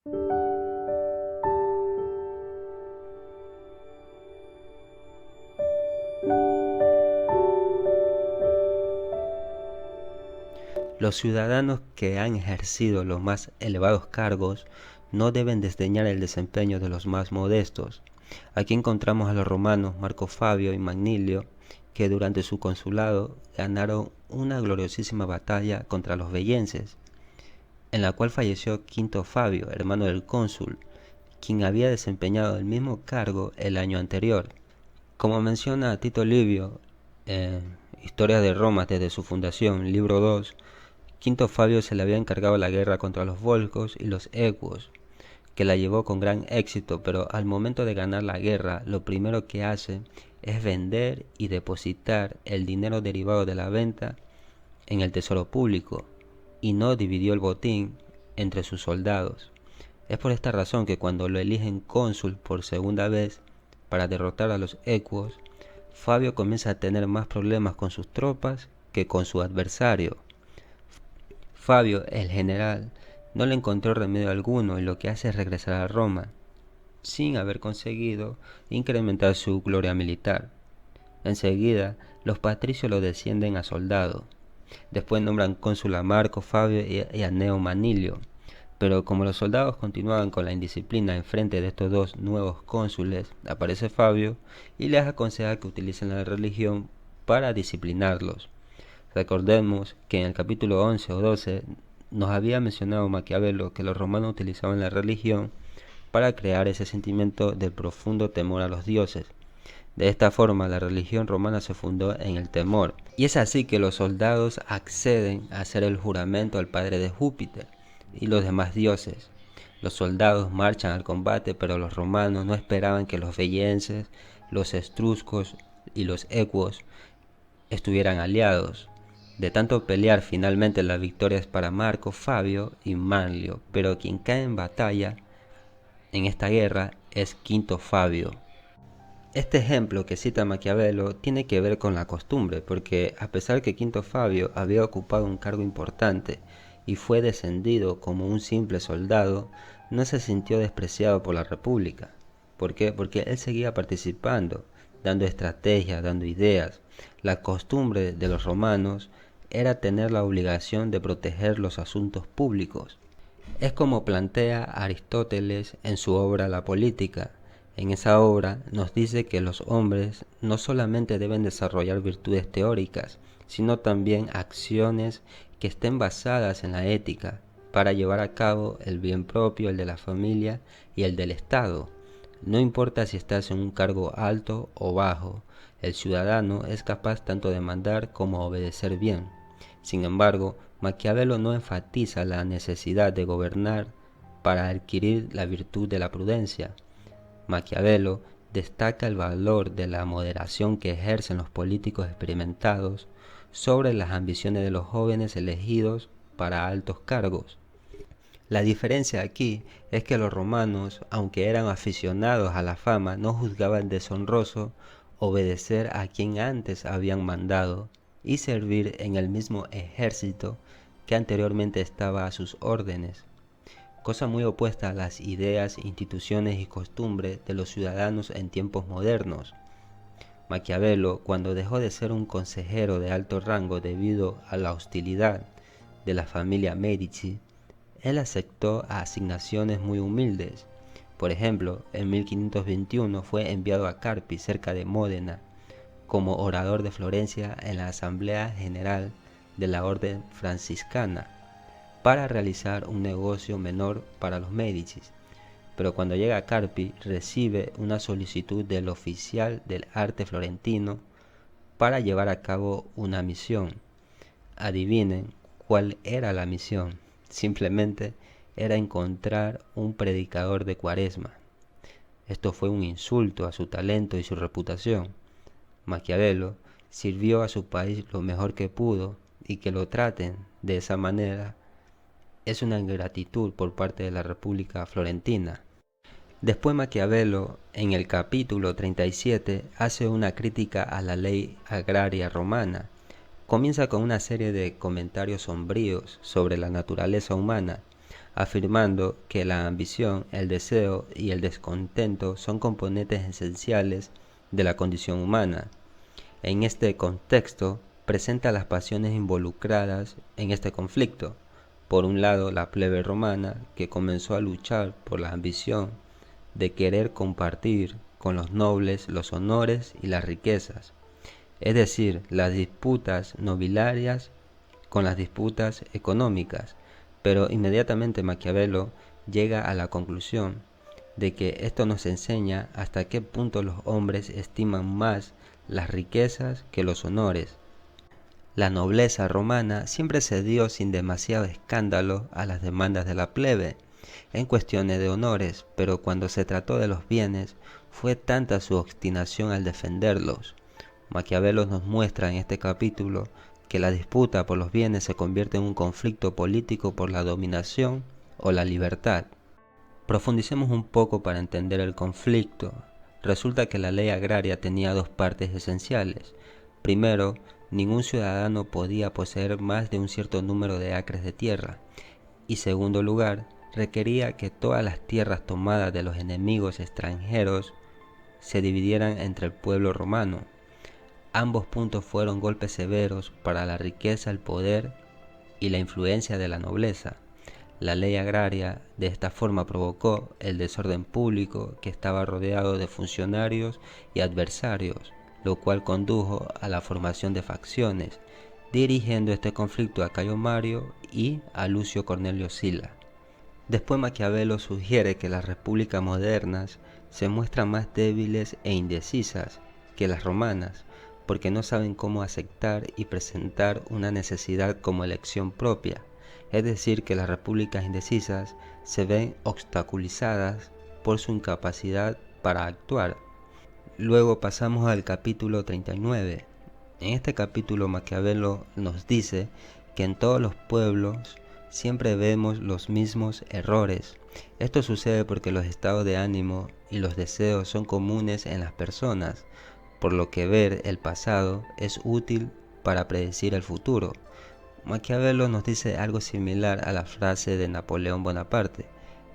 Los ciudadanos que han ejercido los más elevados cargos no deben desdeñar el desempeño de los más modestos. Aquí encontramos a los romanos Marco Fabio y Manilio, que durante su consulado ganaron una gloriosísima batalla contra los veyenses, en la cual falleció Quinto Fabio, hermano del cónsul, quien había desempeñado el mismo cargo el año anterior. Como menciona Tito Livio en Historia de Roma desde su fundación, libro 2, Quinto Fabio se le había encargado la guerra contra los volscos y los equos, que la llevó con gran éxito, pero al momento de ganar la guerra, lo primero que hace es vender y depositar el dinero derivado de la venta en el tesoro público, y no dividió el botín entre sus soldados. Es por esta razón que cuando lo eligen cónsul por segunda vez para derrotar a los equos, Fabio comienza a tener más problemas con sus tropas que con su adversario. Fabio, el general, no le encontró remedio alguno y lo que hace es regresar a Roma, sin haber conseguido incrementar su gloria militar. Enseguida, los patricios lo descienden a soldado. Después nombran cónsul a Marco Fabio y a Gneo Manilio. Pero como los soldados continuaban con la indisciplina en frente de estos dos nuevos cónsules, aparece Fabio y les aconseja que utilicen la religión para disciplinarlos. Recordemos que en el capítulo 11 o 12 nos había mencionado Maquiavelo que los romanos utilizaban la religión para crear ese sentimiento de profundo temor a los dioses. De esta forma, la religión romana se fundó en el temor, y es así que los soldados acceden a hacer el juramento al padre de Júpiter y los demás dioses. Los soldados marchan al combate, pero los romanos no esperaban que los veyenses, los etruscos y los equos estuvieran aliados. De tanto pelear, finalmente la victoria es para Marco Fabio y Manlio, pero quien cae en batalla en esta guerra es Quinto Fabio. Este ejemplo que cita Maquiavelo tiene que ver con la costumbre, porque a pesar que Quinto Fabio había ocupado un cargo importante y fue descendido como un simple soldado, no se sintió despreciado por la República. ¿Por qué? Porque él seguía participando, dando estrategias, dando ideas. La costumbre de los romanos era tener la obligación de proteger los asuntos públicos. Es como plantea Aristóteles en su obra La Política. En esa obra nos dice que los hombres no solamente deben desarrollar virtudes teóricas, sino también acciones que estén basadas en la ética, para llevar a cabo el bien propio, el de la familia y el del Estado. No importa si estás en un cargo alto o bajo, el ciudadano es capaz tanto de mandar como obedecer bien. Sin embargo, Maquiavelo no enfatiza la necesidad de gobernar para adquirir la virtud de la prudencia. Maquiavelo destaca el valor de la moderación que ejercen los políticos experimentados sobre las ambiciones de los jóvenes elegidos para altos cargos. La diferencia aquí es que los romanos, aunque eran aficionados a la fama, no juzgaban deshonroso obedecer a quien antes habían mandado y servir en el mismo ejército que anteriormente estaba a sus órdenes, cosa muy opuesta a las ideas, instituciones y costumbres de los ciudadanos en tiempos modernos. Maquiavelo, cuando dejó de ser un consejero de alto rango debido a la hostilidad de la familia Medici, él aceptó asignaciones muy humildes. Por ejemplo, en 1521 fue enviado a Carpi, cerca de Módena, como orador de Florencia en la Asamblea General de la Orden Franciscana, para realizar un negocio menor para los Médicis. Pero cuando llega a Carpi, recibe una solicitud del oficial del arte florentino para llevar a cabo una misión. Adivinen cuál era la misión. Simplemente era encontrar un predicador de Cuaresma. Esto fue un insulto a su talento y su reputación. Maquiavelo sirvió a su país lo mejor que pudo, y que lo traten de esa manera es una ingratitud por parte de la República Florentina. Después Maquiavelo, en el capítulo 37, hace una crítica a la ley agraria romana. Comienza con una serie de comentarios sombríos sobre la naturaleza humana, afirmando que la ambición, el deseo y el descontento son componentes esenciales de la condición humana. En este contexto, presenta las pasiones involucradas en este conflicto. Por un lado, la plebe romana, que comenzó a luchar por la ambición de querer compartir con los nobles los honores y las riquezas, es decir, las disputas nobiliarias con las disputas económicas, pero inmediatamente Maquiavelo llega a la conclusión de que esto nos enseña hasta qué punto los hombres estiman más las riquezas que los honores. La nobleza romana siempre cedió sin demasiado escándalo a las demandas de la plebe en cuestiones de honores, pero cuando se trató de los bienes, fue tanta su obstinación al defenderlos. Maquiavelo nos muestra en este capítulo que la disputa por los bienes se convierte en un conflicto político por la dominación o la libertad. Profundicemos un poco para entender el conflicto. Resulta que la ley agraria tenía dos partes esenciales. Primero, ningún ciudadano podía poseer más de un cierto número de acres de tierra. Y segundo lugar, requería que todas las tierras tomadas de los enemigos extranjeros se dividieran entre el pueblo romano. Ambos puntos fueron golpes severos para la riqueza, el poder y la influencia de la nobleza. La ley agraria de esta forma provocó el desorden público, que estaba rodeado de funcionarios y adversarios, lo cual condujo a la formación de facciones, dirigiendo este conflicto a Cayo Mario y a Lucio Cornelio Sila. Después Maquiavelo sugiere que las repúblicas modernas se muestran más débiles e indecisas que las romanas, porque no saben cómo aceptar y presentar una necesidad como elección propia. Es decir, que las repúblicas indecisas se ven obstaculizadas por su incapacidad para actuar. Luego pasamos al capítulo 39. En este capítulo Maquiavelo nos dice que en todos los pueblos siempre vemos los mismos errores. Esto sucede porque los estados de ánimo y los deseos son comunes en las personas, por lo que ver el pasado es útil para predecir el futuro. Maquiavelo nos dice algo similar a la frase de Napoleón Bonaparte: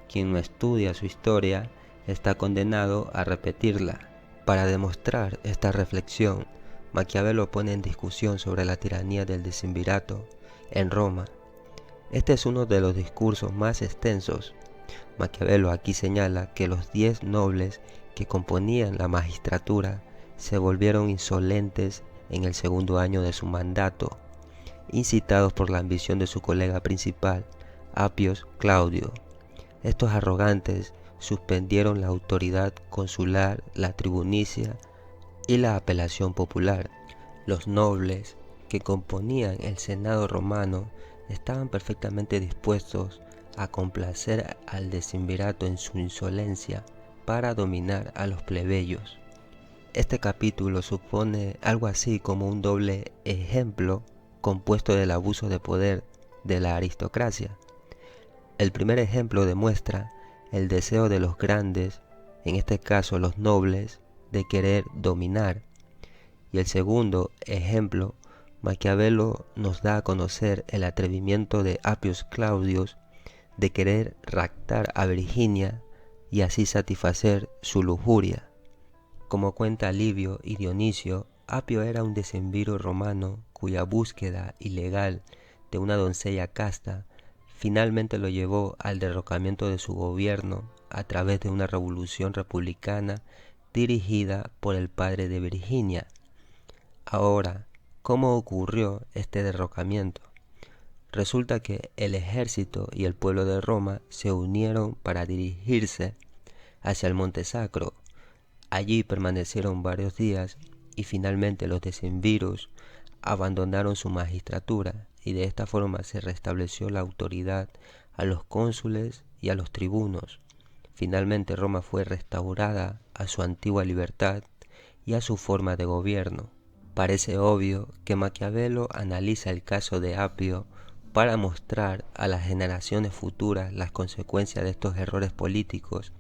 quien no estudia su historia está condenado a repetirla. Para demostrar esta reflexión, Maquiavelo pone en discusión sobre la tiranía del decemvirato en Roma. Este es uno de los discursos más extensos. Maquiavelo aquí señala que los 10 nobles que componían la magistratura se volvieron insolentes en el segundo año de su mandato, incitados por la ambición de su colega principal, Apio Claudio. Estos arrogantes suspendieron la autoridad consular, la tribunicia y la apelación popular. Los nobles que componían el Senado romano estaban perfectamente dispuestos a complacer al decemvirato en su insolencia para dominar a los plebeyos. Este capítulo supone algo así como un doble ejemplo compuesto del abuso de poder de la aristocracia. El primer ejemplo demuestra el deseo de los grandes, en este caso los nobles, de querer dominar. Y el segundo ejemplo, Maquiavelo nos da a conocer el atrevimiento de Apio Claudius de querer raptar a Virginia y así satisfacer su lujuria. Como cuenta Livio y Dionisio, Apio era un decemviro romano cuya búsqueda ilegal de una doncella casta finalmente lo llevó al derrocamiento de su gobierno a través de una revolución republicana dirigida por el padre de Virginia. Ahora, ¿cómo ocurrió este derrocamiento? Resulta que el ejército y el pueblo de Roma se unieron para dirigirse hacia el Monte Sacro. Allí permanecieron varios días y finalmente los decemviros abandonaron su magistratura y de esta forma se restableció la autoridad a los cónsules y a los tribunos. Finalmente Roma fue restaurada a su antigua libertad y a su forma de gobierno. Parece obvio que Maquiavelo analiza el caso de Apio para mostrar a las generaciones futuras las consecuencias de estos errores políticos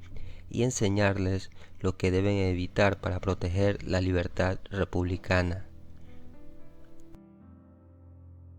y enseñarles lo que deben evitar para proteger la libertad republicana.